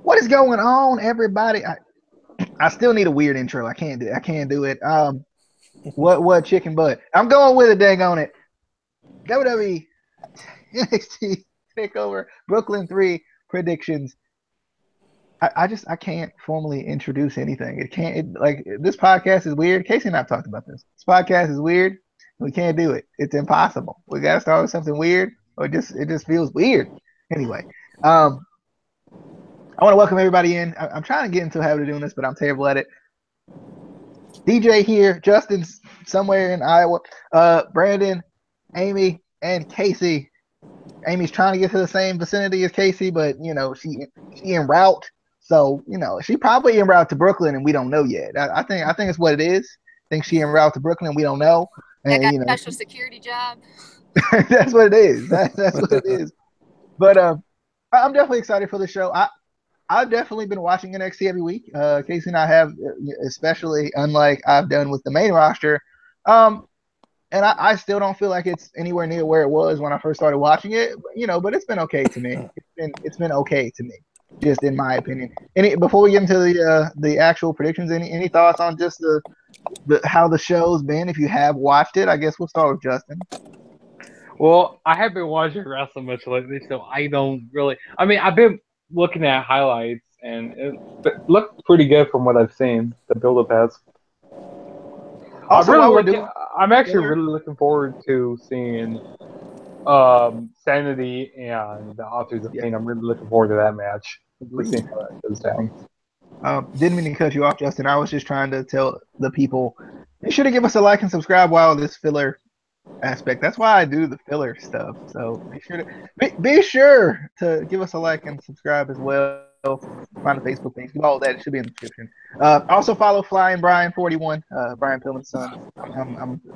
What is going on, everybody? I still need a weird intro. I can't do it. What chicken butt? I'm going with it. Dang on it. WWE NXT Takeover Brooklyn 3 predictions. I can't formally introduce anything. Like this podcast is weird. Casey and I've talked about this. This podcast is weird. We can't do it. It's impossible. We gotta start with something weird, or it just feels weird. Anyway, I want to welcome everybody in. I'm trying to get into a habit of doing this, but I'm terrible at it. DJ here, Justin's somewhere in Iowa, Brandon, Amy, and Casey. Amy's trying to get to the same vicinity as Casey, but she en route, so she probably en route to Brooklyn, and we don't know yet. I think it's what it is. I think she en route to Brooklyn, we don't know. And got a special security job. That's what it is. That's what it is. But I'm definitely excited for the show. I've definitely been watching NXT every week. Casey and I have, especially unlike I've done with the main roster. And I still don't feel like it's anywhere near where it was when I first started watching it. But it's been okay to me. It's been okay to me, just in my opinion. Before we get into the actual predictions, any thoughts on just the how the show's been? If you have watched it, I guess we'll start with Justin. Well, I haven't been watching wrestling much lately, so I don't really. I mean, I've been looking at highlights, and it looked pretty good from what I've seen. The build-up has. I'm actually really looking forward to seeing Sanity and the Authors of Pain. I'm really looking forward to that match. Seeing how that goes down. Didn't mean to cut you off, Justin. I was just trying to tell the people they should have given us a like and subscribe while this filler aspect. That's why I do the filler stuff. So be sure to give us a like and subscribe as well. Find the Facebook page. All that. It should be in the description. Also follow Flying Brian 41, Brian Pillman's son.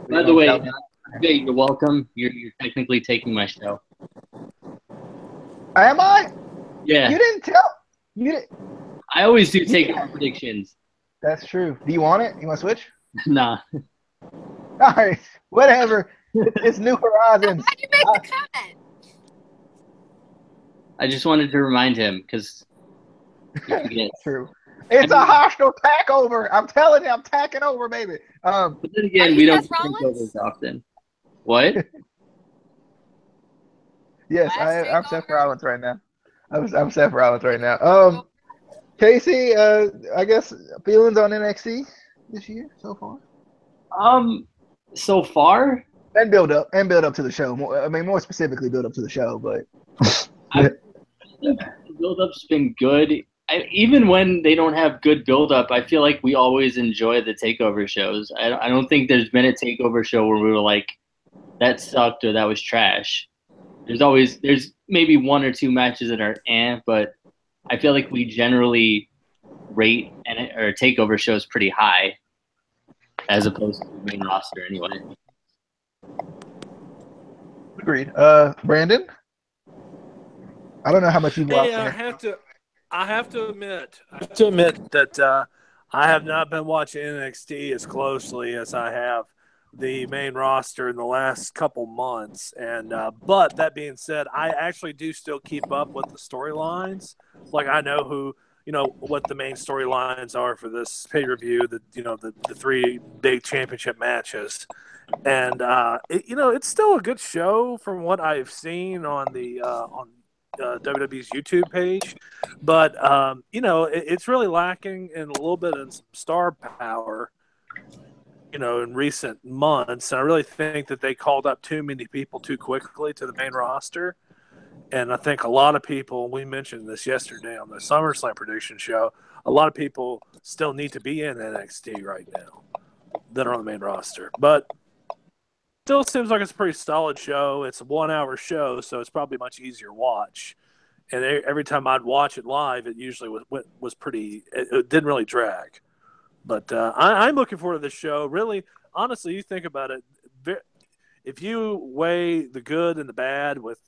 By the way, you're welcome. You're technically taking my show. Am I? Yeah. You didn't tell. You didn't. I always do take predictions. That's true. Do you want it? You want to switch? Nah. All right. Whatever. It's New Horizons. Why'd you make the comment? I just wanted to remind him because. True. It's a hostile takeover. I'm telling you, I'm tacking over, baby. But then again, we don't take overs often. What? Yes, I'm Seth Rollins right now. I'm Seth Rollins right now. Casey, I guess feelings on NXT this year so far? So far. And build up to the show. More specifically, build up to the show. But the build-up's been good. Even when they don't have good build-up, I feel like we always enjoy the takeover shows. I don't think there's been a takeover show where we were like, that sucked or that was trash. There's maybe one or two matches that are but I feel like we generally rate or takeover shows pretty high as opposed to the main roster anyway. Agreed. Brandon? I don't know how much you've watched. I have to admit that I have not been watching NXT as closely as I have the main roster in the last couple months. And but that being said, I actually do still keep up with the storylines. Like I know what the main storylines are for this pay-per-view. The three big championship matches. And it's still a good show from what I've seen on the WWE's YouTube page, but it's really lacking in a little bit of star power, in recent months. And I really think that they called up too many people too quickly to the main roster. And I think a lot of people, we mentioned this yesterday on the SummerSlam prediction show, a lot of people still need to be in NXT right now that are on the main roster. But still seems like it's a pretty solid show. It's a 1 hour show, so it's probably much easier to watch. And every time I'd watch it live, it usually was pretty. It didn't really drag. But I'm looking forward to this show. Really, honestly, you think about it. If you weigh the good and the bad with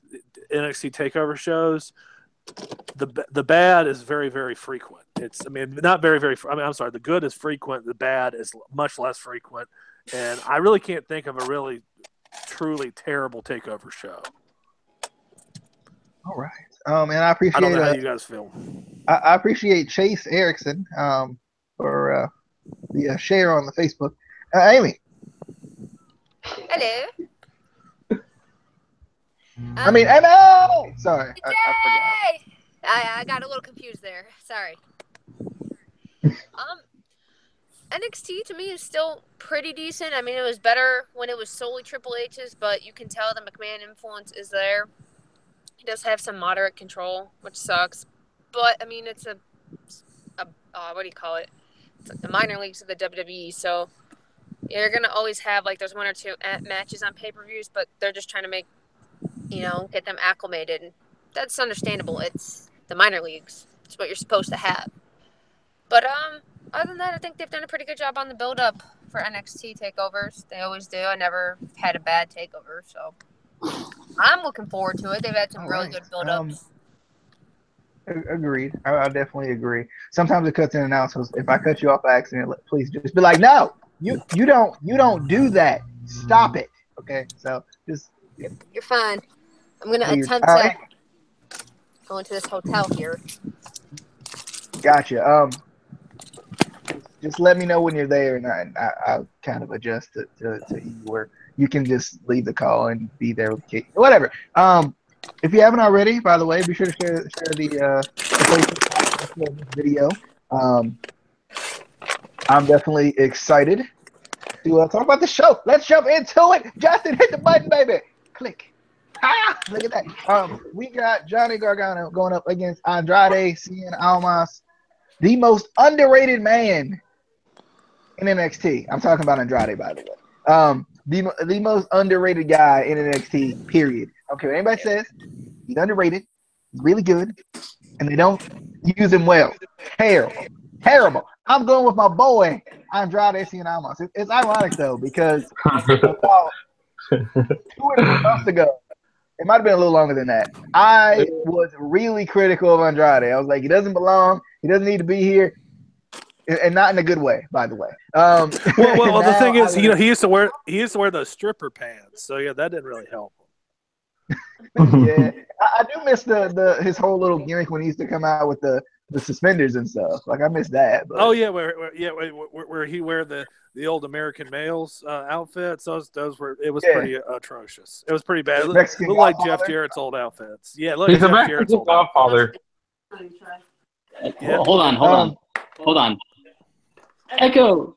NXT Takeover shows, the bad is very, very frequent. Not very, very. I'm sorry. The good is frequent. The bad is much less frequent. And I really can't think of a really, truly terrible takeover show. All right. And I appreciate. I don't know how you guys feel. I appreciate Chase Erickson for the share on the Facebook. Amy. Hello. I mean, Emma! Sorry, I Yay! I got a little confused there. Sorry. NXT to me is still pretty decent. I mean, it was better when it was solely Triple H's, but you can tell the McMahon influence is there. He does have some moderate control, which sucks. But I mean, it's a what do you call it? It's like the minor leagues of the WWE. So you're gonna always have like there's one or two matches on pay-per-views, but they're just trying to make get them acclimated. And that's understandable. It's the minor leagues. It's what you're supposed to have. But other than that, I think they've done a pretty good job on the build-up for NXT takeovers. They always do. I never had a bad takeover, so I'm looking forward to it. They've had some really good build-ups. Agreed. I definitely agree. Sometimes it cuts in and out. So if I cut you off by accident, please just be like, "No, you don't do that. Stop it." Okay. So just. Yeah. You're fine. I'm gonna attempt to go into this hotel here. Gotcha. Just let me know when you're there, and I'll kind of adjust to you where you can just leave the call and be there with Kate. Whatever. If you haven't already, by the way, be sure to share the Facebook video. I'm definitely excited to talk about the show. Let's jump into it. Justin, hit the button, baby. Click. Look at that. We got Johnny Gargano going up against Andrade Cien Almas, the most underrated man in NXT. I'm talking about Andrade, by the way. The most underrated guy in NXT, period. Okay, what anybody says, he's underrated, he's really good, and they don't use him well. Terrible. I'm going with my boy, Andrade Cien Almas. It's ironic, though, because about 2 months ago, it might have been a little longer than that, I was really critical of Andrade. I was like, he doesn't belong. He doesn't need to be here. And not in a good way, by the way. Well, the thing is, he used to wear those stripper pants. So, yeah, that didn't really help him. Yeah. I do miss his whole little gimmick when he used to come out with the suspenders and stuff. Like, I miss that. But. Oh, yeah, where he wear the old American males outfits. Those were pretty atrocious. It was pretty bad. It looked like Jeff Jarrett's old outfits. Yeah, look at Jeff Jarrett's old Godfather. Yeah. Hold on. Echo.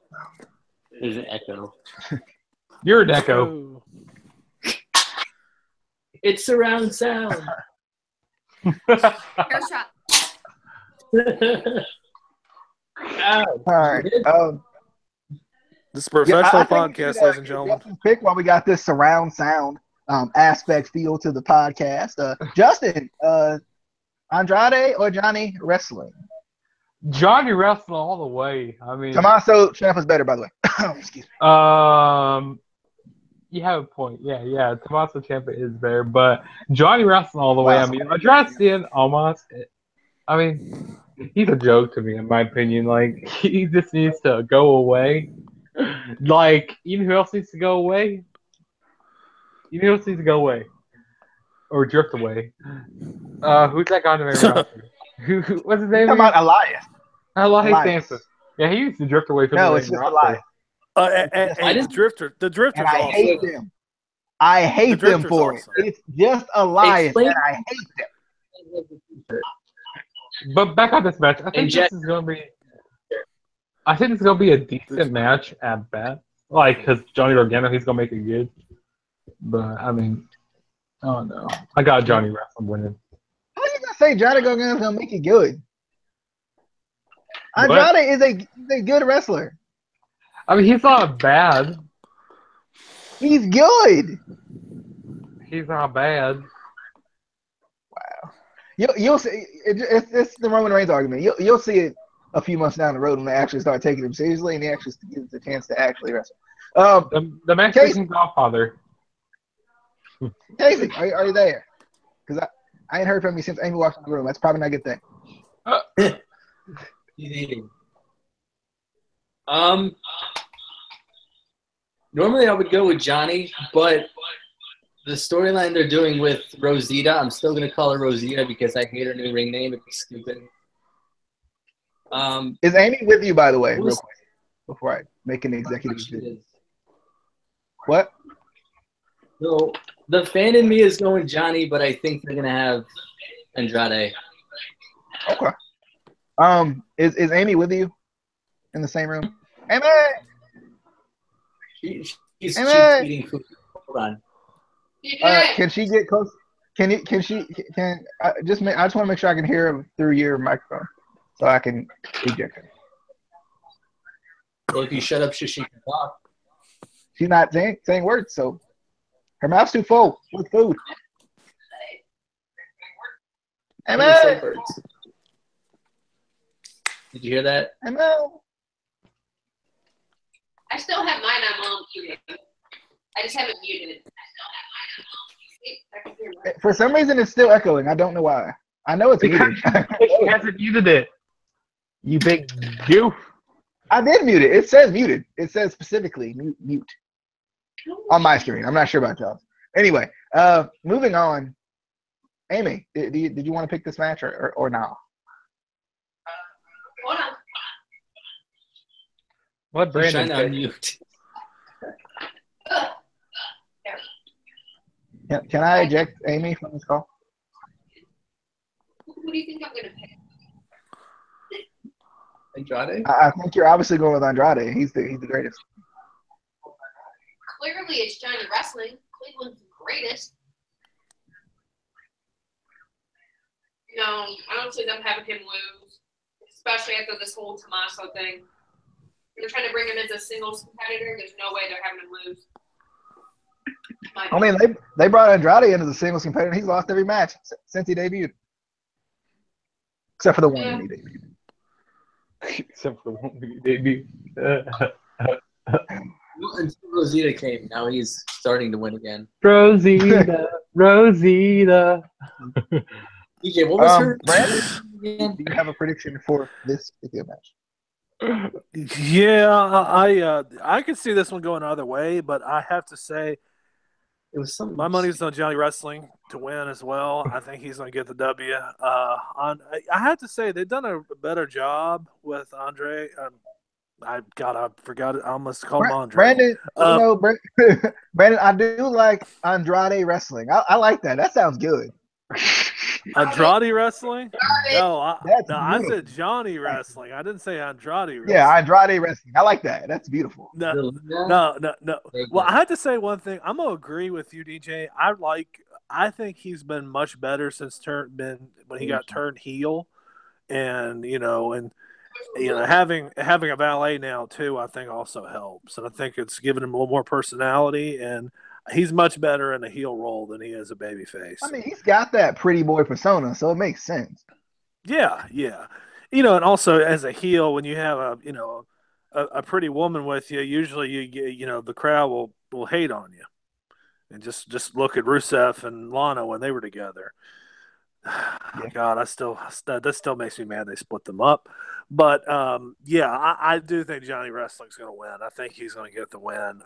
There's an echo. You're an echo. It's surround sound. Hair shot. All right. This is a professional podcast, ladies and gentlemen. Pick while we got this surround sound aspect feel to the podcast. Justin, Andrade or Johnny wrestling? Johnny wrestling all the way. I mean, Tommaso Ciampa's better, by the way. Excuse me. You have a point. Yeah. Tommaso Ciampa is better, but Johnny wrestling all the way. I mean, Andrade Cien Almas. I mean, he's a joke to me, in my opinion. Like, he just needs to go away. Like, you know who else needs to go away? Or drift away. Who's that guy on the main roster? What's his name? Come on, Elias. Elias Sampson. Yeah, he used to drift away from the main roster. Elias. The Drifter's I awesome. hate them. I hate them for it. It's just Elias, and I hate them. But back on this match, I think this is going to be a decent match at best. Like, because Johnny Gargano, he's going to make it good. But, I mean, I don't know. I got Johnny Wrestling winning. How are you going to say Johnny Gargano's going to make it good? Andrade is a good wrestler. I mean, he's not bad. He's good. He's not bad. Wow. You'll see. It's the Roman Reigns argument. You'll see it a few months down the road when they actually start taking him seriously and he actually gives the chance to actually wrestle. The match is Godfather. Casey, are you there? Because I ain't heard from you since Amy walked in the room. That's probably not a good thing. He's eating. Normally I would go with Johnny, but the storyline they're doing with Rosita, I'm still going to call her Rosita because I hate her new ring name. It'd be stupid. Is Amy with you, by the way, real quick, before I make an executive decision? What? So the fan in me is going Johnny, but I think they're gonna have Andrade. Okay. Is Amy with you in the same room? Amy. She's Amy! eating food. Hold on. Can she get close? I just want to make sure I can hear her through your microphone, so I can eject her. Well, if you shut up, she can talk. She's not saying words, so her mouth's too full with food. Amy! Did you hear that? Amy! I still have mine on muted. I just haven't muted it. For some reason, it's still echoing. I don't know why. I know it's muted. She hasn't muted it. You big goof. I did mute it. It says muted. It says specifically mute on my screen. I'm not sure about y'all. Anyway, moving on. Amy, did you want to pick this match or not? Hold on. What Brandon Shine on mute. Can I eject Amy from this call? Who do you think I'm going to pick? Andrade? I think you're obviously going with Andrade. He's the greatest. Clearly, it's Johnny Wrestling. Cleveland's the greatest. No, I don't see them having him lose, especially after this whole Tommaso thing. They're trying to bring him as a singles competitor. There's no way they're having him lose. I mean, they brought Andrade in as a singles competitor. He's lost every match since he debuted, except for the one when he debuted. Except for the one he debuted. Until Rosita came, now he's starting to win again. Rosita. DJ, what was her? Brandon, do you have a prediction for this particular match? Yeah, I could see this one going either way, but I have to say, It was something. my money's on Johnny Wrestling to win as well. I think he's going to get the W. I have to say they've done a better job with Andre. I forgot it. I almost called him Andre. Brandon, Brandon, I do like Andrade Wrestling. I like that. That sounds good. Andrade Wrestling? No, I said beautiful. Johnny Wrestling. I didn't say Andrade Wrestling. Yeah, Andrade Wrestling. I like that. That's beautiful. No. Well, I had to say one thing. I'm gonna agree with you, DJ. I think he's been much better since when he got turned heel, and having a valet now too, I think also helps, and I think it's given him a little more personality, and he's much better in a heel role than he is a babyface. I mean, he's got that pretty boy persona, so it makes sense. Yeah. And also as a heel, when you have a pretty woman with you, usually you get, the crowd will hate on you. And just look at Rusev and Lana when they were together. Yeah. God, that still makes me mad they split them up. But I do think Johnny Wrestling's going to win. I think he's going to get the win.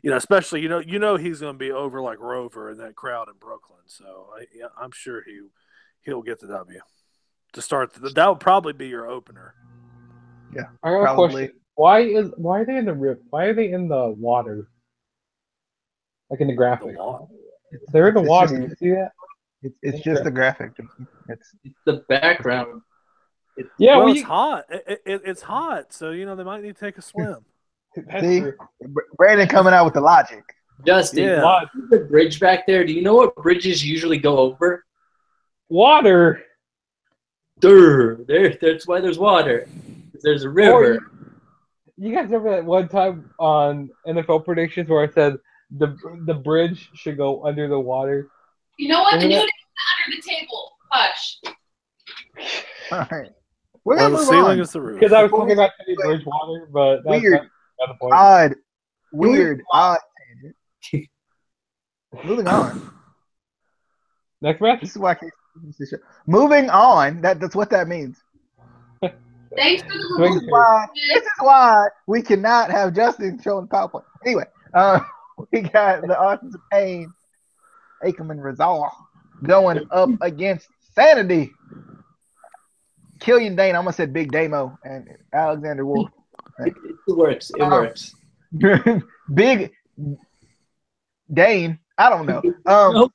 Especially he's going to be over like Rover in that crowd in Brooklyn. So I'm sure he'll get the W to start. That would probably be your opener. Yeah, I got a question. Why are they in the rip? Why are they in the water? Like in the graphic. They're in the water. You see that? It's just the graphic. It's the background. It's hot. It's hot, so they might need to take a swim. See, Brandon coming out with the logic. Justin, the bridge back there. Do you know what bridges usually go over? Water. That's why there's water. There's a river. You guys remember that one time on NFL predictions where I said the bridge should go under the water? You know what? The new name is under the table. Hush. All right. We're gonna move ceiling on. is the roof. Because I was talking about Teddy Bridgewater, but that's weird, not the point. Odd tangent. Moving on. Next match. This is why I can't use this show. Moving on. That's what that means. Thanks for the This is why we cannot have Justin showing PowerPoint. Anyway, we got the Authors of Pain, Akam and Rizal going up against Sanity. Killian Dane. I almost said Big Damo and Alexander Wolf. It works. It works. Big Dane. I don't know. Nope.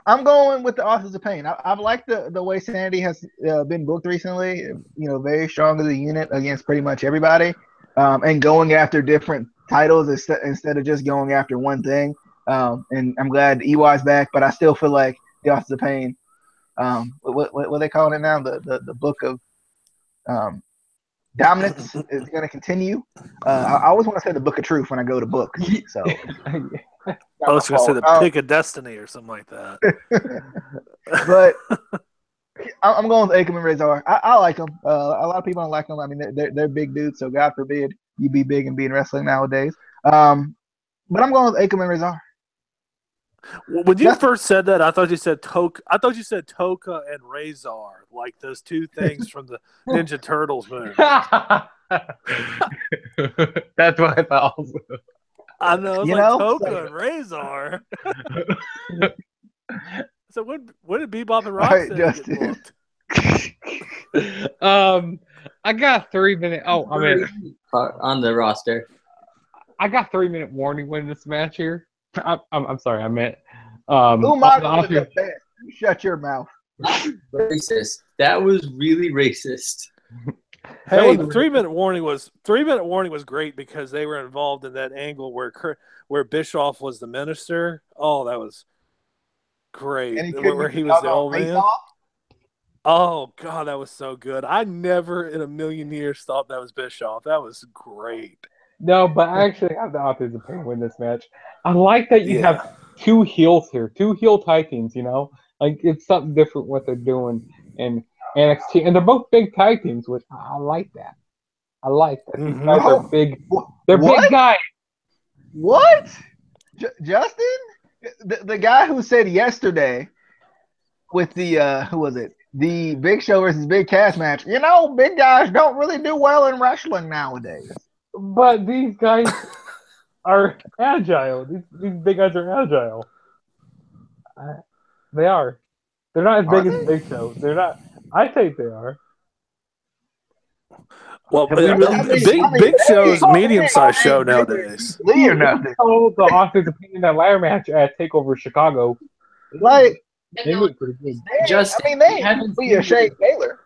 I'm going with the Authors of Pain. I've liked the way Sanity has been booked recently. You know, very strong as a unit against pretty much everybody, and going after different titles instead of just going after one thing. And I'm glad EY's back, but I still feel like the Authors of Pain. What are they calling it now? The book of dominance is going to continue. I always want to say the Book of Truth when I go to books. So. I was going to say the Pick of Destiny or something like that. But I'm going with Akam and Rezar. I like them. A lot of people don't like them. I mean, they're big dudes, so God forbid you be big and be in wrestling nowadays. But I'm going with Akam and Rezar. When you first said that, I thought you said Toka. I thought you said Toka and Razor, like those two things from the Ninja Turtles movie. That's what I thought also. I know, it's Toka and Razor. So when did Bebop and Rocksteady get booked? I got 3 minute. Oh, I mean, on the roster. I got 3 minute warning when this match here. I'm sorry, I meant. Umaga was the best. Shut your mouth. Racist. That was really racist. Hey, 3 minute warning was great because they were involved in that angle where Bischoff was the minister. Oh, that was great. And where he was the old man. Off? Oh God, that was so good. I never in a million years thought that was Bischoff. That was great. No, but I actually have the Authors of Pain win this match. I like that you have two heels here, two heel tag teams, you know? Like, it's something different what they're doing in NXT. And they're both big tag teams, which I like that. I like that. These guys are big. They're big guys. What? Justin? The guy who said yesterday with the, who was it? The Big Show versus Big Cass match. You know, big guys don't really do well in wrestling nowadays. But these guys are agile. These big guys are agile. They are. They're not as big as Big Show. They're not. I think they are. Well, Big Show is a medium-sized show nowadays. Lee or nothing. Oh, the Authors of Pain in that ladder match at Takeover Chicago. Like, they look pretty good. Justin, they haven't seen Shane Taylor.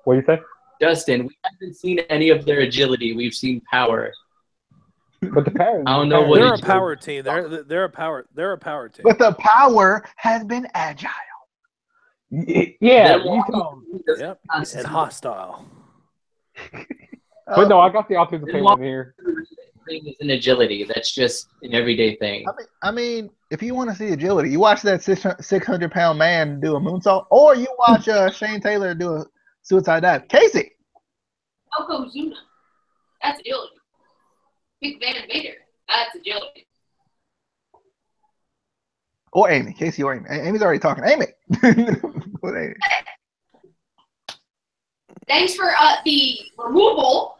What do you say? Justin, we haven't seen any of their agility. We've seen power. But the power. I don't know what they're a power team. They're a power team. But the power has been agile. Yeah, yep, and hostile. But no, I got the Authors of Pain in here. Thing is an agility. That's just an everyday thing. I mean, if you want to see agility, you watch that 600-pound man do a moonsault, or you watch Shane Taylor do a suicide dive. Casey. Yokozuna. That's agility. Big Van Vader. That's agility. Or Amy. Casey or Amy. Amy's already talking. Amy. Amy? Thanks for the removal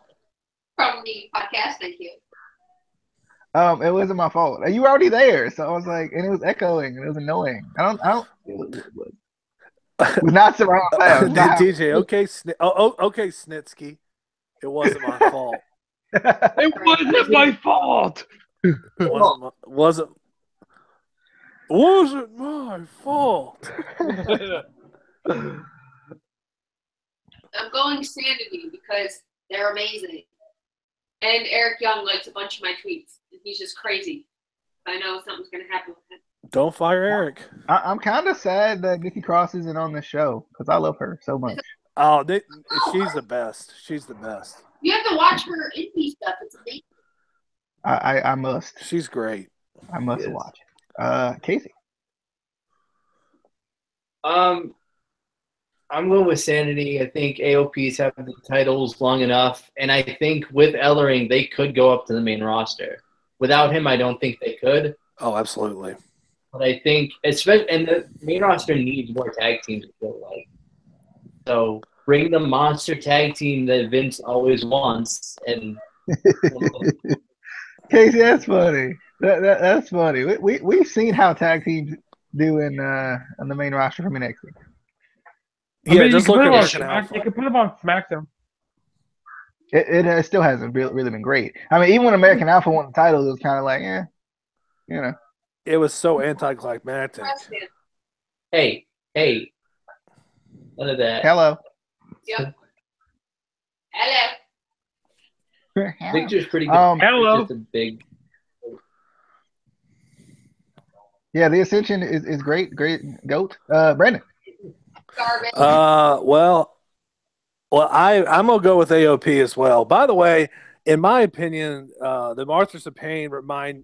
from the podcast. Thank you. It wasn't my fault. You were already there, so I was like, and it was echoing, and it was annoying. I don't. We're not surround sound. DJ, okay, okay, Snitsky. It wasn't my fault. It wasn't my fault. Wasn't my fault. I'm going Sanity because they're amazing. And Eric Young likes a bunch of my tweets. He's just crazy. I know something's going to happen with him. Don't fire Eric. I'm kind of sad that Nikki Cross isn't on the show because I love her so much. Oh, she's the best. She's the best. You have to watch her indie stuff. It's amazing. I must. She's great. I must watch it. Casey. I'm going with Sanity. I think AOPs have the titles long enough, and I think with Ellering, they could go up to the main roster. Without him, I don't think they could. Oh, absolutely. But I think, especially, and the main roster needs more tag teams to feel like. So bring the monster tag team that Vince always wants, and Casey, that's funny. That's funny. We've seen how tag teams do on the main roster from NXT. Yeah, you just can look put at him on American Alpha. You can put him on SmackDown. It still hasn't really been great. I mean, even when American Alpha won the title, it was kind of like, you know. It was so anticlimactic. Hey, none of that. Hello. Yep. Hello. Victor's pretty good. Hello. Just a big. Yeah, the Ascension is great. Great GOAT. Brandon. Garbage. Well, I'm gonna go with AOP as well. By the way, in my opinion, the Marthas of Pain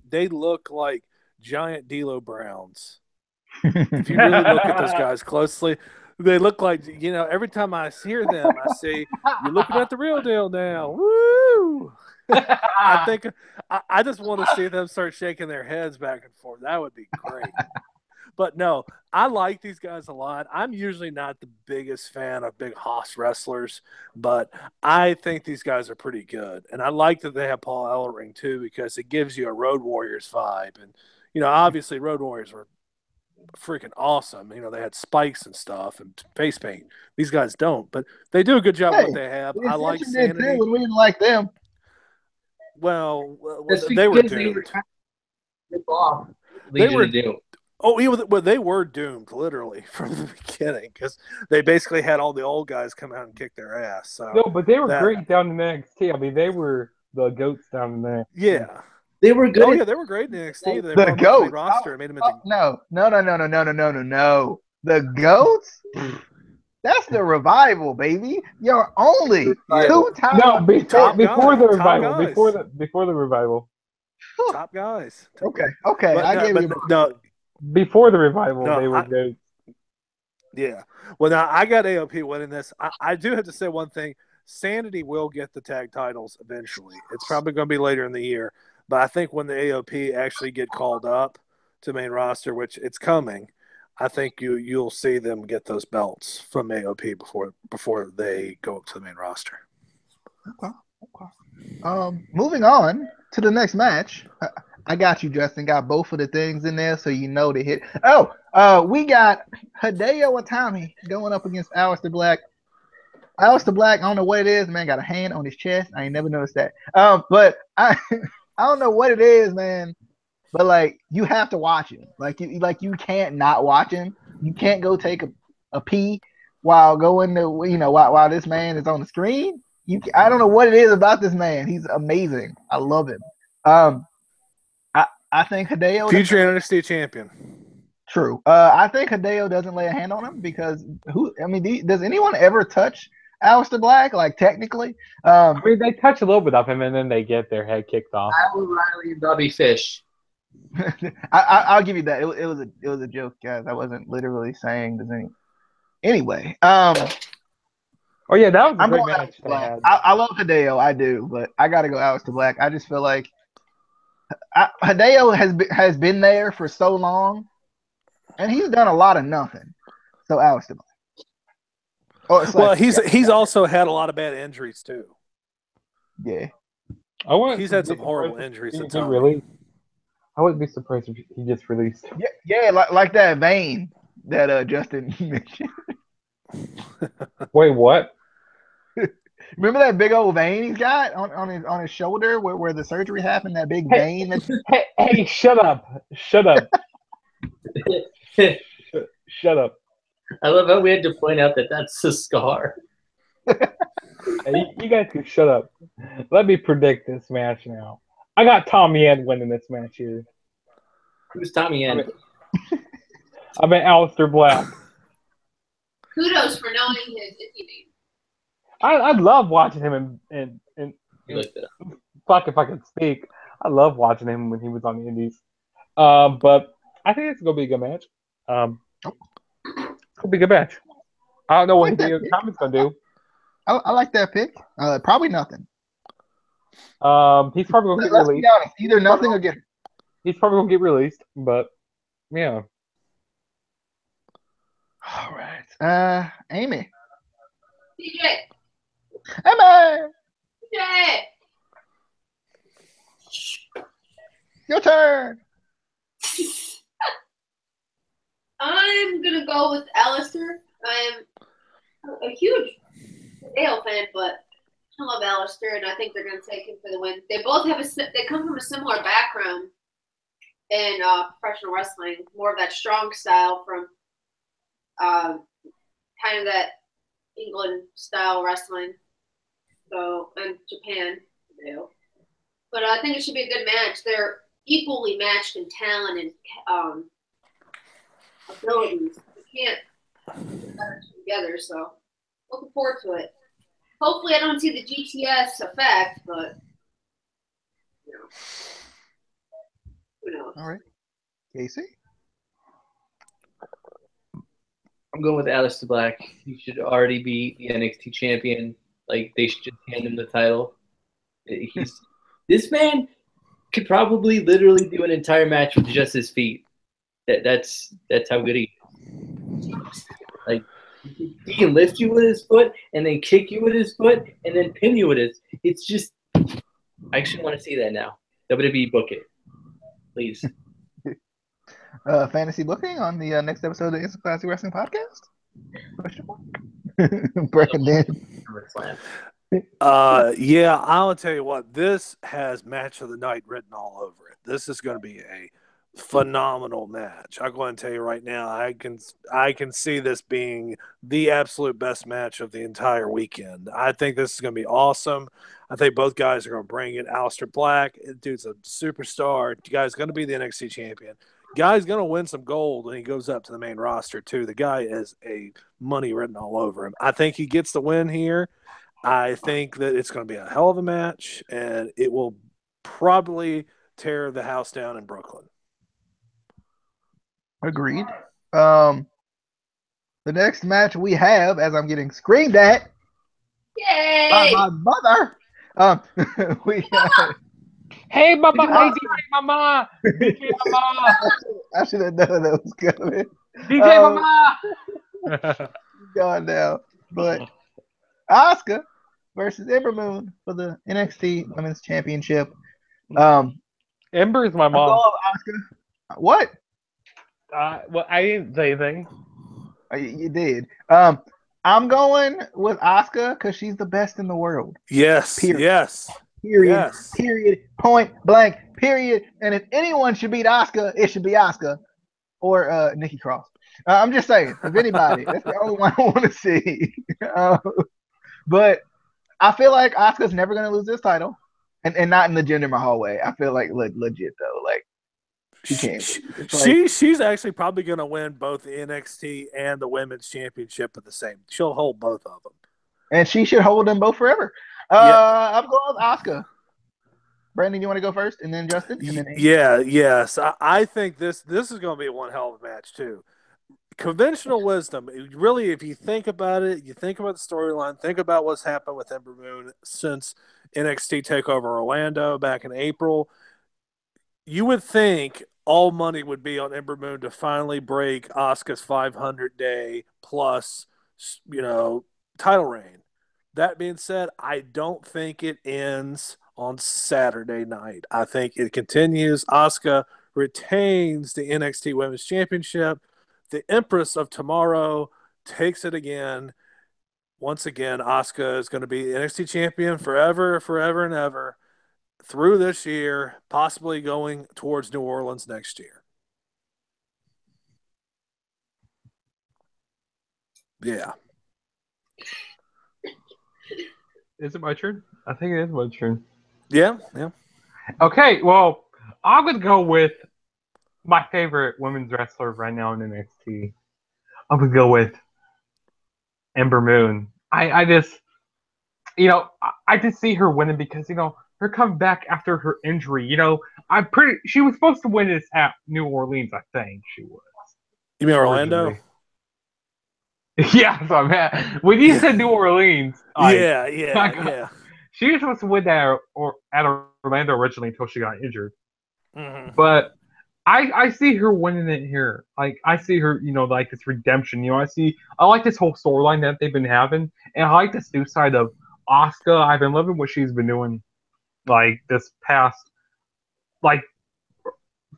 they look like giant D'Lo Browns. If you really look at those guys closely, they look like, every time I hear them, I say, "You're looking at the real deal now." Woo! I just want to see them start shaking their heads back and forth. That would be great. But no, I like these guys a lot. I'm usually not the biggest fan of big hoss wrestlers, but I think these guys are pretty good. And I like that they have Paul Ellering too, because it gives you a Road Warriors vibe. And, obviously Road Warriors were freaking awesome. They had spikes and stuff and face paint. These guys don't, but they do a good job with what they have. I like Sanity. Did too, and we didn't like them. Well, That's they were because they were doomed. rip off They were Legion of Doom. well, they were doomed literally from the beginning, because they basically had all the old guys come out and kick their ass. So No, but they were great down in NXT. I mean, they were the GOATs down in there. Yeah. They were good. Oh yeah, they were great in NXT. They The brought them to the GOATs. main roster and made them into. No. The GOATs. That's the Revival, baby. You're only two-time. No, before the revival. guys. Before the revival. Top guys. Okay. But I gave you. No, Before the revival, No, they were good. yeah. Well, now I got AOP winning this. I do have to say one thing. Sanity will get the tag titles eventually. It's probably going to be later in the year. But I think when the AOP actually get called up to main roster, which it's coming, I think you'll see them get those belts from AOP before they go up to the main roster. Okay. Moving on to the next match. I got you, Justin. Got both of the things in there, so you know to hit. We got Hideo Itami going up against Aleister Black. Aleister Black, I don't know what it is, man. Got a hand on his chest. I ain't never noticed that. But I don't know what it is, man. But like, you have to watch him. You can't not watch him. You can't go take a pee while going to while this man is on the screen. I don't know what it is about this man. He's amazing. I love him. I think Hideo future NXT champion. True. I think Hideo doesn't lay a hand on him because does anyone ever touch Aleister Black? Like technically, I mean, they touch a little bit of him and then they get their head kicked off. Kyle O'Reilly and Bobby Fish. I'll give you that. It was a joke, guys. I wasn't literally saying there's any. Anyway, Oh yeah, that was a great match. I love Hideo, I do, but I gotta go Aleister Black. I just feel like Hideo has been there for so long, and he's done a lot of nothing. So Aleister Black. He's also had a lot of bad injuries too. Yeah, he's had some horrible injuries. I wouldn't be surprised if he gets released. Yeah, like that vein that Justin mentioned. Wait, what? Remember that big old vein he's got on his shoulder where the surgery happened? That big vein. Hey, shut up! Shut up! Shut up! I love how we had to point out that that's a scar. Hey, you guys can shut up. Let me predict this match now. I got Tommy End winning this match here. Who's Tommy End? I mean Aleister Black. Kudos for knowing his icky name. I love watching him in fuck if I could speak. I love watching him when he was on the Indies. But I think it's gonna be a good match. It's gonna be a good match. I don't know what Tommy's gonna do. I like that pick. Probably nothing. He's probably gonna get released. Be honest, either nothing or get. He's probably gonna get released, but yeah. All right. Amy. DJ. Amy. DJ. Your turn. I'm gonna go with Aleister. I'm a huge Dale fan, but I love Alistair, and I think they're going to take him for the win. They both they come from a similar background in professional wrestling, more of that strong style from kind of that England style wrestling. So, and Japan, but I think it should be a good match. They're equally matched in talent and abilities. You can't put that together, so looking forward to it. Hopefully, I don't see the GTS effect, but who knows? All right, Casey. I'm going with Aleister Black. He should already be the NXT champion. Like, they should just hand him the title. This man could probably literally do an entire match with just his feet. That's how good he is. Like, he can lift you with his foot and then kick you with his foot and then pin you with his. It's just, I actually want to see that now. WWE, book it, please. Fantasy booking on the next episode of the Instant Classic Wrestling Podcast? Breaking down. Yeah, I'll tell you what. This has match of the night written all over it. This is going to be a phenomenal match. I'm going to tell you right now. I can see this being the absolute best match of the entire weekend. I think this is going to be awesome. I think both guys are going to bring it. Aleister Black, dude's a superstar. The guy's going to be the NXT champion. Guy's going to win some gold when he goes up to the main roster, too. The guy is a money written all over him. I think he gets the win here. I think that it's going to be a hell of a match, and it will probably tear the house down in Brooklyn. Agreed. The next match we have, as I'm getting screamed at by my mother, Hey, Mama! Hey, DJ Mama! DJ Mama! I should have known that was coming. DJ Mama! Gone now. But Asuka versus Ember Moon for the NXT Women's Championship. Ember is my mom. Asuka. What? Well, I didn't say anything. You did. I'm going with Asuka because she's the best in the world. Yes. Period. Yes. Period. Yes. Period. Point blank. Period. And if anyone should beat Asuka, it should be Asuka or Nikki Cross. I'm just saying, if anybody, that's the only one I want to see. But I feel like Asuka's never going to lose this title, and not in the Jinder Mahal way. I feel like legit though, like she can't. She's actually probably going to win both the NXT and the Women's Championship at the same. She'll hold both of them, and she should hold them both forever. I'm going with Asuka. Brandon, you want to go first, and then Justin? And then yes. I think this is going to be one hell of a match too. Conventional wisdom, really, if you think about it, you think about the storyline, think about what's happened with Ember Moon since NXT Takeover Orlando back in April. You would think all money would be on Ember Moon to finally break Asuka's 500-day plus, title reign. That being said, I don't think it ends on Saturday night. I think it continues. Asuka retains the NXT Women's Championship. The Empress of Tomorrow takes it again. Once again, Asuka is going to be the NXT champion forever and ever through this year, possibly going towards New Orleans next year. Yeah. Is it my turn? I think it is my turn. Yeah. Okay, well, I'm going to go with my favorite women's wrestler right now in NXT. I'm going to go with Ember Moon. I just see her winning because, her coming back after her injury. She was supposed to win this at New Orleans, I think she was. You mean Orlando? Yeah, so man, when you said New Orleans, yeah. She was supposed to win that at Orlando originally until she got injured. Mm-hmm. But I see her winning it here. Like I see her, like this redemption. I like this whole storyline that they've been having, and I like this new side of Asuka. I've been loving what she's been doing, like this past, I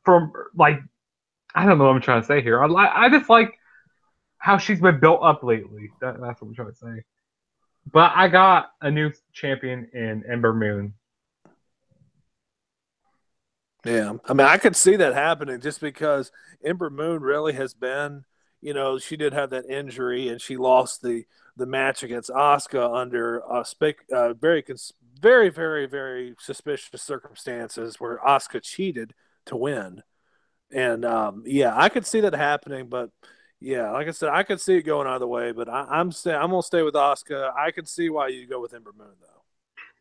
don't know what I'm trying to say here. I just like how she's been built up lately. That's what I'm trying to say. But I got a new champion in Ember Moon. Yeah, I mean, I could see that happening just because Ember Moon really has been, she did have that injury and she lost the match against Asuka under very, very, very suspicious circumstances where Asuka cheated to win. And yeah, I could see that happening, but yeah, like I said, I could see it going either way. But I'm gonna stay with Asuka. I can see why you go with Ember Moon though.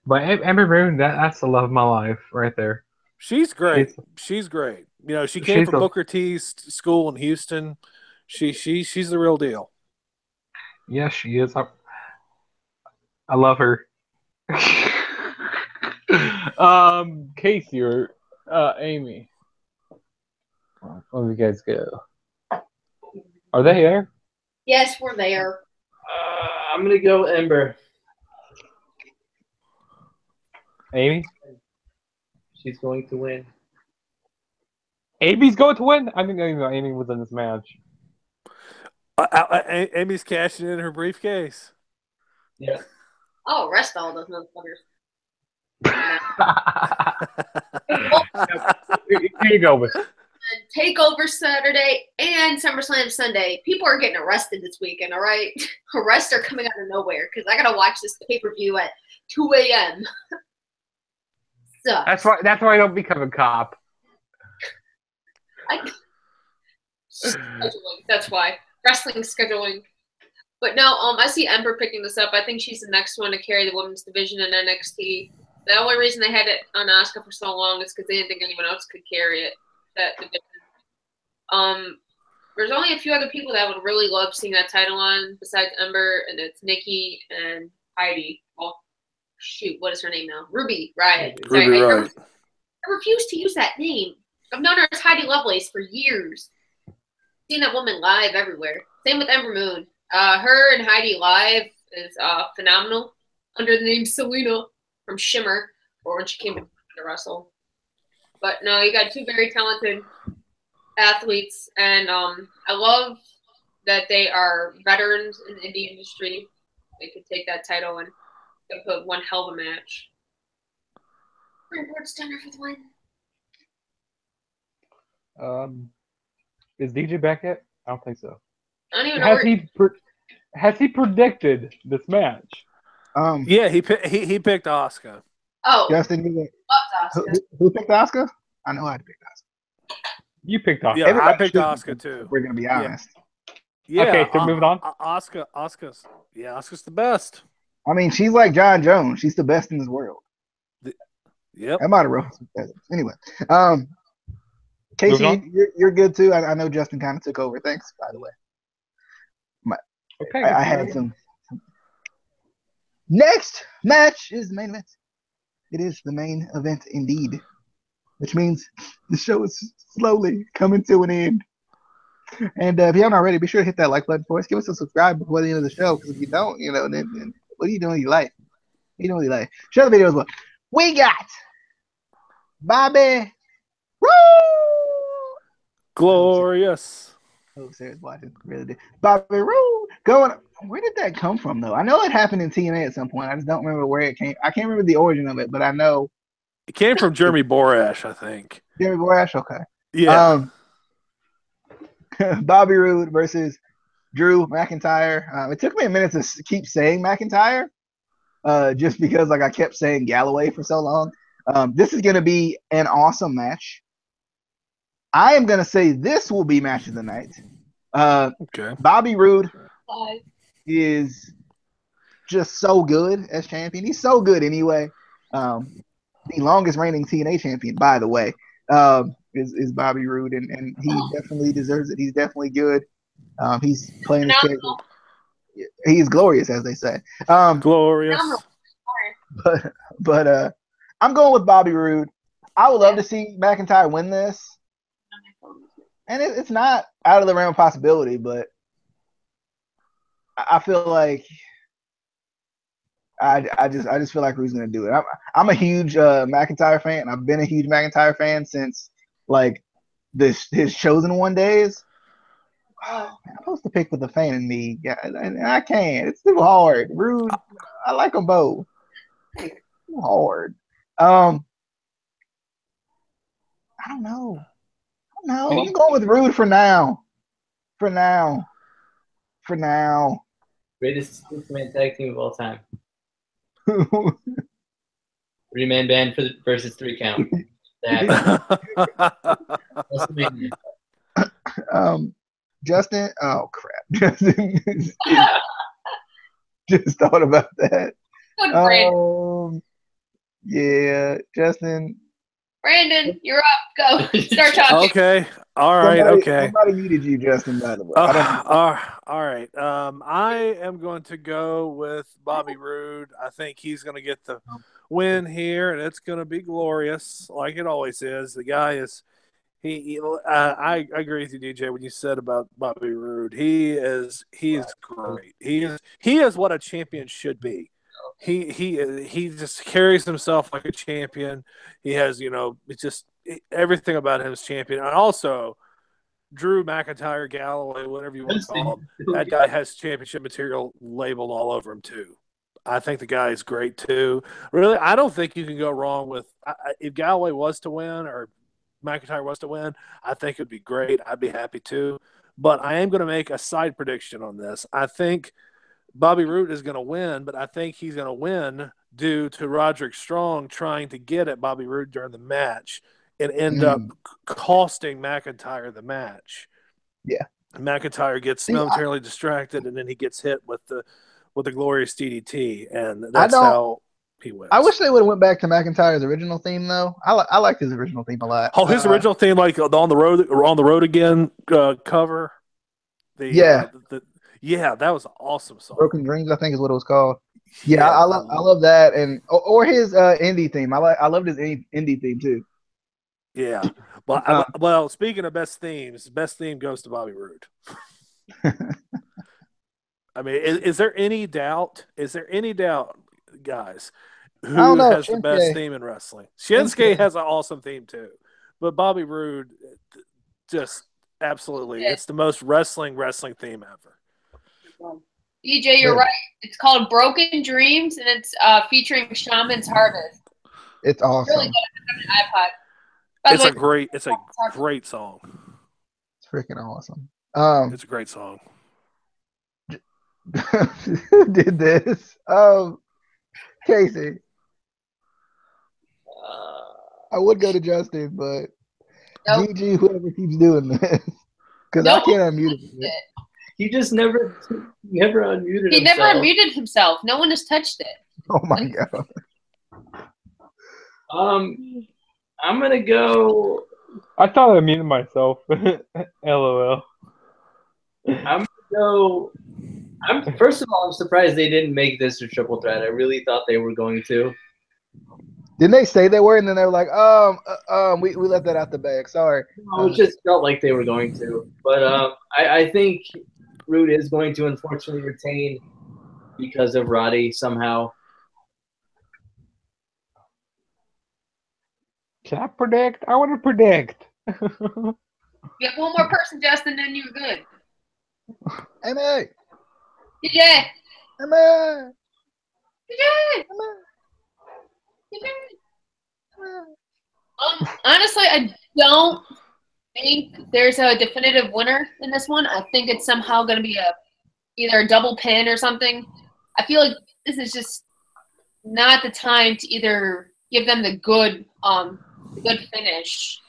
But Ember Moon, that's the love of my life right there. She's great. She's great. She came from Booker T's school in Houston. She's the real deal. Yeah, she is. I love her. Casey or Amy. Where you guys go? Are they there? Yes, we're there. I'm gonna go Ember. Amy? She's going to win. Amy's going to win? I think Amy was in this match. Amy's cashing in her briefcase. Yeah. Oh, arrest all those motherfuckers. Here you go with Takeover Saturday and SummerSlam Sunday. People are getting arrested this weekend, all right? Arrests are coming out of nowhere because I got to watch this pay-per-view at 2 a.m. That's why I don't become a cop. Scheduling, that's why. Wrestling scheduling. But no, I see Ember picking this up. I think she's the next one to carry the women's division in NXT. The only reason they had it on Asuka for so long is because they didn't think anyone else could carry it. That division. There's only a few other people that would really love seeing that title on besides Ember, and it's Nikki and Heidi. Well, shoot, what is her name now? Ruby Riott. Ruby Riott. I refuse to use that name. I've known her as Heidi Lovelace for years. Seen that woman live everywhere. Same with Ember Moon. Her and Heidi live is phenomenal. Under the name Selena from Shimmer, or when she came to wrestle. But no, you got two very talented athletes, and I love that they are veterans in the indie industry. They could take that title and put one hell of a match. Brentford Stunner for the win. Is DJ back yet? I don't think so. I don't even know has he predicted this match? Yeah, he picked Asuka. Oh, Justin, who picked Asuka? I know I picked Asuka. You picked Asuka. Yeah, I picked Asuka too. We're gonna be honest. Yeah. Okay, so moving on. Asuka's the best. I mean, she's like John Jones. She's the best in this world. Yep. That might have roughed some feathers. Anyway, Casey, you're good too. I know Justin kind of took over. Thanks, by the way. Okay. I had some. Next match is the main event. It is the main event indeed, which means the show is slowly coming to an end. And if you haven't already, be sure to hit that like button for us. Give us a subscribe before the end of the show, because if you don't, then what are you doing with your life? What are you doing with your life? Share the video as well. We got Bobby Roode. Glorious. Oh, serious watching. Really did. Bobby Roode going. Where did that come from, though? I know it happened in TNA at some point. I just don't remember where it came. I can't remember the origin of it, but I know it came from Jeremy Borash, I think. Jeremy Borash, okay. Yeah. Bobby Roode versus Drew McIntyre. It took me a minute to keep saying McIntyre, just because I kept saying Galloway for so long. This is going to be an awesome match. I am going to say this will be match of the night. Okay. Bobby Roode is just so good as champion. He's so good anyway. The longest reigning TNA champion, by the way, is Bobby Roode, and he definitely deserves it. He's definitely good. He's playing his character. He's glorious, as they say. Glorious. But I'm going with Bobby Roode. I would love to see McIntyre win this. And it's not out of the realm of possibility, but I feel like I just feel like Rude's gonna do it. I'm a huge McIntyre fan. I've been a huge McIntyre fan since his Chosen One days. I'm supposed to pick with the fan in me, and I can't. It's too hard. Rude. I like them both. Too hard. I don't know. I'm going with Rude for now. For now. Greatest six-man tag team of all time. 3-man band versus 3 count. Justin. Oh crap! Justin just thought about that. Yeah, Justin. Brandon, you're up. Go. Start talking. Okay. All right. Somebody muted you, Justin, by the way. All right. I am going to go with Bobby Roode. I think he's going to get the win here, and it's going to be glorious, like it always is. The guy is I agree with you, DJ, when you said about Bobby Roode. He is great. He is what a champion should be. He just carries himself like a champion. He has, it's just everything about him is champion. And also, Drew McIntyre, Galloway, whatever you want to call him, that guy has championship material labeled all over him too. I think the guy is great too. Really, I don't think you can go wrong with if Galloway was to win or McIntyre was to win. I think it would be great. I'd be happy too. But I am going to make a side prediction on this. I think Bobby Roode is going to win, but I think he's going to win due to Roderick Strong trying to get at Bobby Roode during the match and end up costing McIntyre the match. Yeah. McIntyre gets momentarily distracted, and then he gets hit with the glorious DDT, and that's how he wins. I wish they would have went back to McIntyre's original theme, though. I liked his original theme a lot. Oh, his original theme, like on the road again cover. Yeah, that was an awesome song. Broken Dreams, I think, is what it was called. Yeah, I love that, and or his indie theme. I loved his indie theme too. Yeah, well, speaking of best themes, best theme goes to Bobby Roode. I mean, is there any doubt? Guys, who has the best theme in wrestling? Shinsuke has an awesome theme too, but Bobby Roode, just absolutely, it's the most wrestling theme ever. DJ, you're right. It's called Broken Dreams, and it's featuring Shaman's Harvest. It's awesome. Really good on iPod. It's a great song. It's freaking awesome. It's a great song. Who did this? Casey. I would go to Justin, but GG, whoever keeps doing this, because I can't unmute it. He just never unmuted himself. He never unmuted himself. No one has touched it. Oh my god. I'm gonna go. I thought I muted myself. LOL. I'm gonna go. First of all, I'm surprised they didn't make this a triple threat. I really thought they were going to. Didn't they say they were, and then they were like, we left that out the bag. Sorry. No, it just felt like they were going to. But I think Roode is going to unfortunately retain because of Roddy somehow. Can I predict? I want to predict. Get one more person, Justin, then you're good. MA. DJ. MA. DJ. Honestly, I don't think there's a definitive winner in this one. I think it's somehow going to be either a double pin or something. I feel like this is just not the time to either give them the good finish.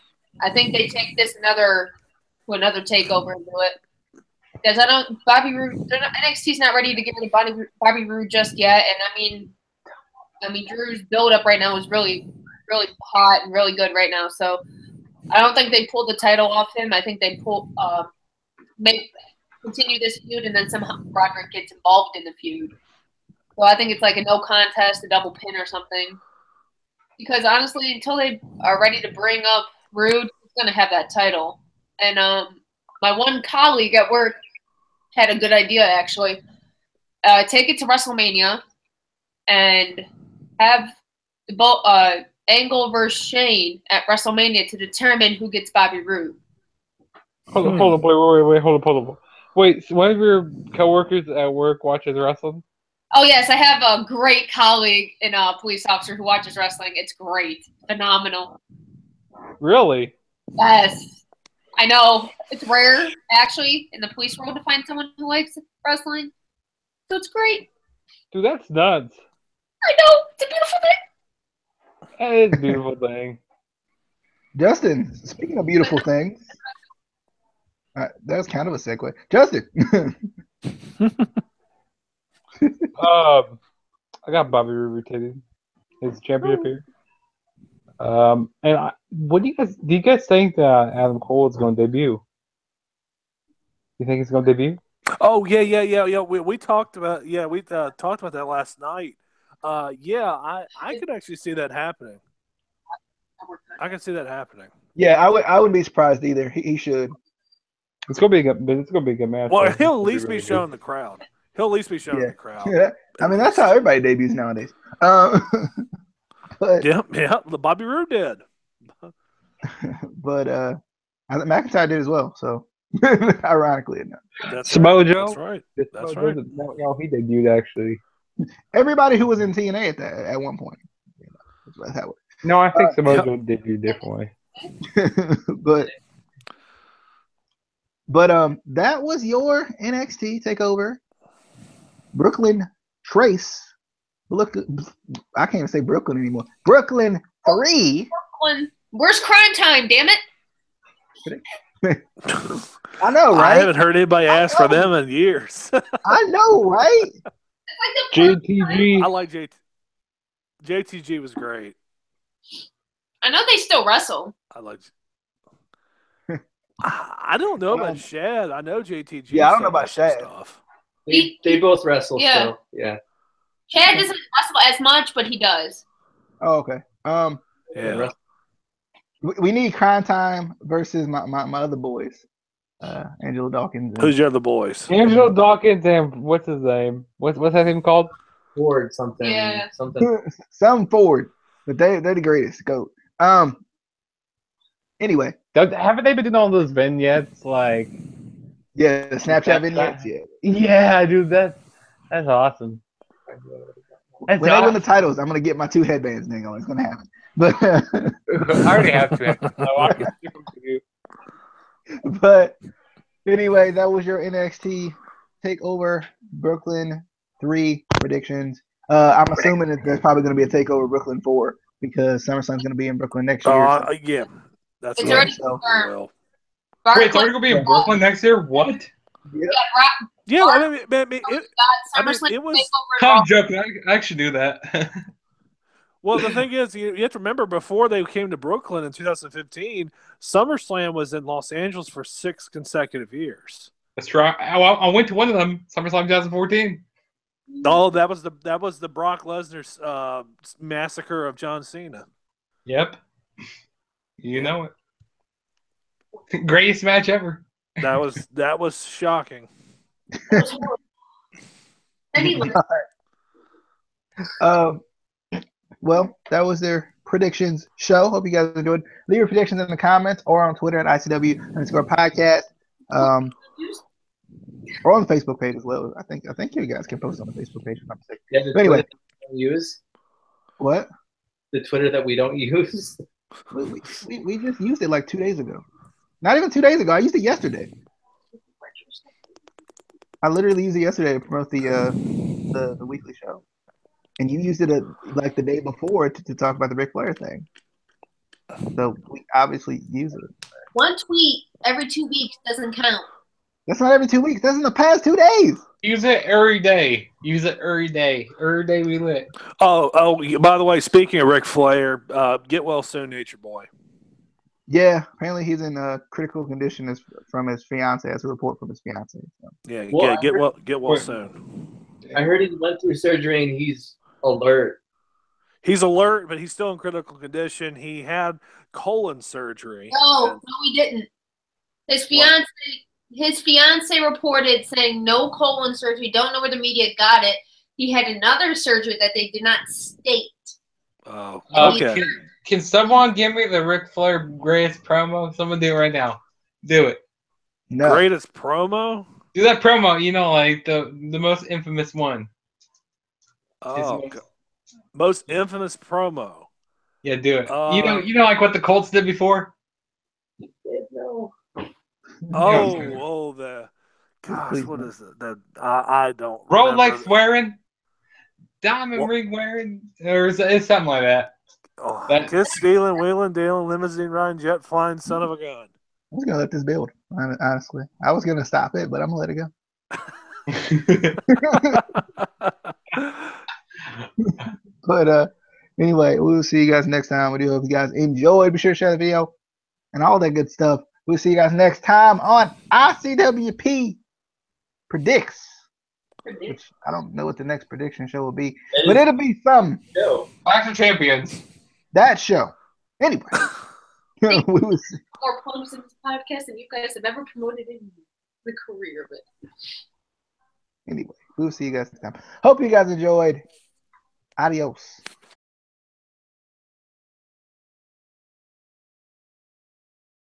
I think they take this another takeover and do it. Because NXT's not ready to give it to Bobby Roode just yet, and I mean, Drew's build-up right now is really, really hot and really good right now. So I don't think they pulled the title off him. I think they continue this feud, and then somehow Roderick gets involved in the feud. So I think it's like a no contest, a double pin or something. Because honestly, until they are ready to bring up Roode, he's going to have that title. And my one colleague at work had a good idea, actually. Take it to WrestleMania and have Angle versus Shane at WrestleMania to determine who gets Bobby Roode. Hold on, wait, hold on. Wait, so one of your coworkers at work watches wrestling? Oh, yes, I have a great colleague and a police officer who watches wrestling. It's great. Phenomenal. Really? Yes. I know. It's rare, actually, in the police world to find someone who likes wrestling. So it's great. Dude, that's nuts. I know. It's a beautiful thing. That is a beautiful thing. Justin, speaking of beautiful things, that was kind of a segue. Justin. I got Bobby Roode retaining his championship here. And what do you guys think that Adam Cole is going to debut? You think he's going to debut? Oh yeah. We talked about talked about that last night. I could actually see that happening. I can see that happening. Yeah, I wouldn't be surprised either. He should. It's gonna be a good match. Well, he'll at least be showing the crowd. He'll at least be showing the crowd. Yeah. I mean, that's how everybody debuts nowadays. But the Bobby Roode did. But McIntyre did as well. So ironically enough, That's Samoa right. Joe. That's right. That's Samoa right. Joe, no, he debuted actually. everybody who was in TNA at one point. That's how No, I think Samoa Joe debuted differently. but that was your NXT Takeover Brooklyn Trace. Look, I can't even say Brooklyn anymore. Brooklyn 3. Brooklyn. Where's Crime Time, damn it? I know, right? I haven't heard anybody ask for them in years. I know, right? JTG. I like JTG was great. I know they still wrestle. I don't know about Shad. I know JTG. Yeah, I don't know about Shad. Stuff. They both wrestle Yeah. still. Yeah. Chad doesn't wrestle as much, but he does. Oh, okay. Yeah. We need Crime Time versus my other boys, Angelo Dawkins. Who's your other boys? Angelo Dawkins and what's his name? What's that name called? Ford something. Yeah. Something. Some Ford, but they're the greatest. Go. Anyway. Haven't they been doing all those vignettes like? Yeah, the Snapchat vignettes. Yeah, dude, that's awesome. When they win the titles, I'm gonna get my 2 headbands. Nigga, it's gonna happen. But I already have 2 headbands, so I can skip them to you. But anyway, that was your NXT Takeover Brooklyn 3 predictions. I'm assuming that there's probably gonna be a Takeover Brooklyn 4 because SummerSlam's gonna be in Brooklyn next year. So. Yeah, that's It's right. already Well. Wait, it's already gonna be in Brooklyn next year? What? Yeah, I mean, it was. I'm joking. I actually do that. Well, the thing is, you have to remember before they came to Brooklyn in 2015, SummerSlam was in Los Angeles for 6 consecutive years. That's right. I went to one of them, SummerSlam 2014. Oh, that was the Brock Lesnar's massacre of John Cena. Yep. You know it. Greatest match ever. That was shocking. Anyway. Well, that was their predictions show. Hope you guys enjoyed. Leave your predictions in the comments or on Twitter at ICW_podcast. Or on the Facebook page as well. I think you guys can post on the Facebook page if I'm mistaken. Yeah, but anyway. Use what? The Twitter that we don't use. We just used it like 2 days ago. Not even 2 days ago. I used it yesterday. I literally used it yesterday to promote the weekly show. And you used it like the day before to talk about the Ric Flair thing. So we obviously use it. One tweet every 2 weeks doesn't count. That's not every 2 weeks. That's in the past 2 days. Use it every day. Every day we lit. Oh! By the way, speaking of Ric Flair, get well soon, Nature Boy. Yeah, apparently he's in critical condition from his fiance. As a report from his fiance. So. Yeah, Well, get well soon. I heard he went through surgery and he's alert. He's alert, but he's still in critical condition. He had colon surgery. No, he didn't. His fiance reported saying no colon surgery. Don't know where the media got it. He had another surgery that they did not state. Oh, okay. Can someone give me the Ric Flair greatest promo? Someone do it right now. Do it. No. Greatest promo? Do that promo, like the most infamous one. Oh, most infamous promo. Yeah, do it. Like what the Colts did before? No. Gosh, what is it? I don't Rolex remember. wearing, diamond ring wearing, or it's something like that. Kiss stealing, wheeling, dealing, limousine riding, jet flying, son of a gun. I was gonna let this build. Honestly, I was gonna stop it, but I'm gonna let it go. But anyway, we'll see you guys next time. We do hope you guys enjoyed. Be sure to share the video and all that good stuff. We'll see you guys next time on ICWP Predicts. Which I don't know what the next prediction show will be, but it'll be some Clash of Champions. That show. Anyway, we will see. More poems in this podcast than you guys have ever promoted in the career of it. Anyway, we'll see you guys next time. Hope you guys enjoyed. Adios.